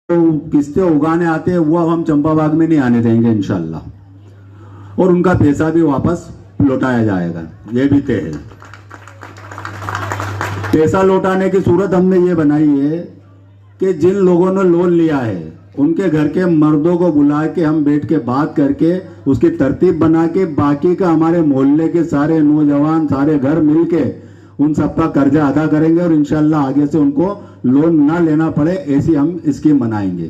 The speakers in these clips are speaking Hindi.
किस्तें उगाने आते हैं वो हम चंपा बाग में नहीं आने देंगे इंशाल्लाह, और उनका पैसा भी वापस लौटाया जाएगा, ये भी तय है। पैसा लौटाने की सूरत हमने ये बनाई है कि जिन लोगों ने लोन लिया है उनके घर के मर्दों को बुला के हम बैठ के बात करके उसकी तरतीब बना के बाकी का हमारे मोहल्ले के सारे नौजवान सारे घर मिलके उन सबका कर्जा अदा करेंगे और इंशाल्लाह आगे से उनको लोन ना लेना पड़े ऐसी हम स्कीम बनाएंगे।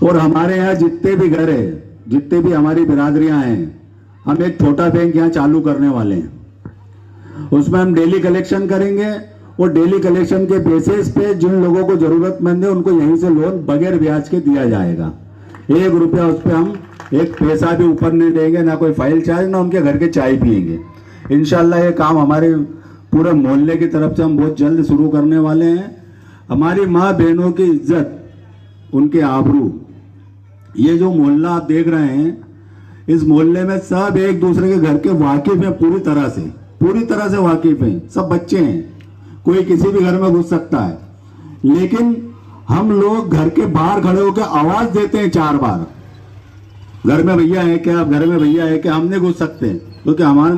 और हमारे यहाँ जितने भी घर है, जितने भी हमारी बिरादरियां हैं, हम एक छोटा बैंक यहाँ चालू करने वाले हैं। उसमें हम डेली कलेक्शन करेंगे और डेली कलेक्शन के बेसिस पे जिन लोगों को जरूरतमंद है उनको यहीं से लोन बगैर ब्याज के दिया जाएगा। 1 रुपया उस पर हम एक पैसा भी ऊपर नहीं देंगे, ना कोई फाइल चार्ज, ना उनके घर के चाय पिएंगे। इंशाल्लाह ये काम हमारे पूरे मोहल्ले की तरफ से हम बहुत जल्द शुरू करने वाले हैं। हमारी माँ बहनों की इज्जत, उनके आबरू, ये जो मोहल्ला आप देख रहे हैं, इस मोहल्ले में सब एक दूसरे के घर के वाकिफ हैं, पूरी तरह से वाकिफ हैं। सब बच्चे हैं, कोई किसी भी घर में घुस सकता है, लेकिन हम लोग घर के बाहर खड़े होकर आवाज देते हैं 4 बार, घर में भैया है क्या, घर में भैया है क्या। हम नहीं घुस सकते क्योंकि हमारे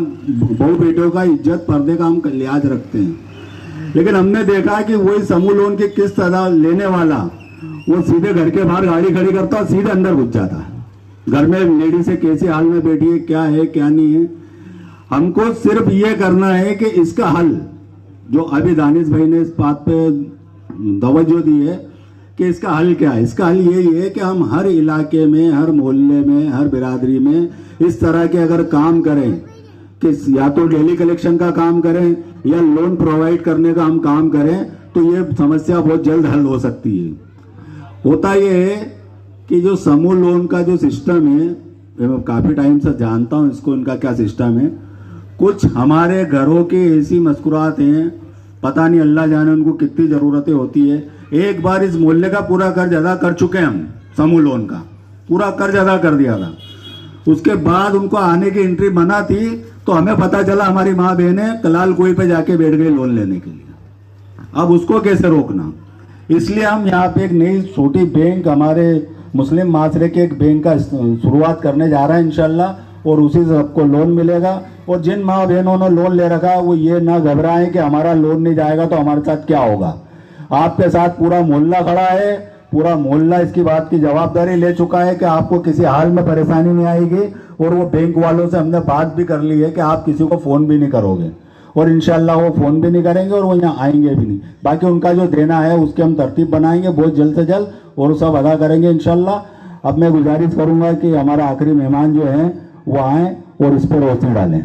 बहू बेटों का इज्जत पर्दे का हम लिहाज रखते हैं। लेकिन हमने देखा कि वही समूह लोन की किस्त अदा लेने वाला वो सीधे घर के बाहर गाड़ी खड़ी करता और सीधे अंदर घुस जाता है। घर में लेडी से कैसे हाल में बैठी है, क्या है क्या नहीं है। हमको सिर्फ ये करना है कि इसका हल, जो अभी दानिश भाई ने इस बात पे तवज्जो दी है कि इसका हल क्या है। इसका हल यही है कि हम हर इलाके में, हर मोहल्ले में, हर बिरादरी में इस तरह के अगर काम करें कि या तो डेली कलेक्शन का काम करें या लोन प्रोवाइड करने का हम काम करें, तो ये समस्या बहुत जल्द हल हो सकती है। होता ये है कि जो समूह लोन का जो सिस्टम है, मैं काफ़ी टाइम से जानता हूँ इसको, इनका क्या सिस्टम है। कुछ हमारे घरों की ऐसी मस्कुरात हैं, पता नहीं अल्लाह जाने उनको कितनी ज़रूरतें होती है। एक बार इस मोहल्ले का पूरा कर्ज अदा कर चुके हैं हम, समूह लोन का पूरा कर्ज अदा कर दिया था। उसके बाद उनको आने की एंट्री बना थी तो हमें पता चला हमारी माँ बहनें कलाल कोई पे जाके बैठ गई लोन लेने के लिए। अब उसको कैसे रोकना, इसलिए हम यहाँ पे एक नई छोटी बैंक, हमारे मुस्लिम माशरे के एक बैंक का शुरुआत करने जा रहे हैं इंशाल्लाह, और उसी से सबको लोन मिलेगा। और जिन माँ बहनों ने लोन ले रखा वो ये ना घबराएं कि हमारा लोन नहीं जाएगा तो हमारे साथ क्या होगा। आपके साथ पूरा मोहल्ला खड़ा है, पूरा मोहल्ला इसकी बात की जवाबदारी ले चुका है कि आपको किसी हाल में परेशानी नहीं आएगी। और वो बैंक वालों से हमने बात भी कर ली है कि आप किसी को फ़ोन भी नहीं करोगे, और इंशाल्लाह वो फ़ोन भी नहीं करेंगे और वो यहाँ आएंगे भी नहीं। बाकी उनका जो देना है उसके हम तरतीब बनाएंगे बहुत जल्द से जल्द और सब अदा करेंगे इंशाल्लाह। अब मैं गुजारिश करूँगा कि हमारा आखिरी मेहमान जो हैं वो आएँ और इस पर रोशनी डालें।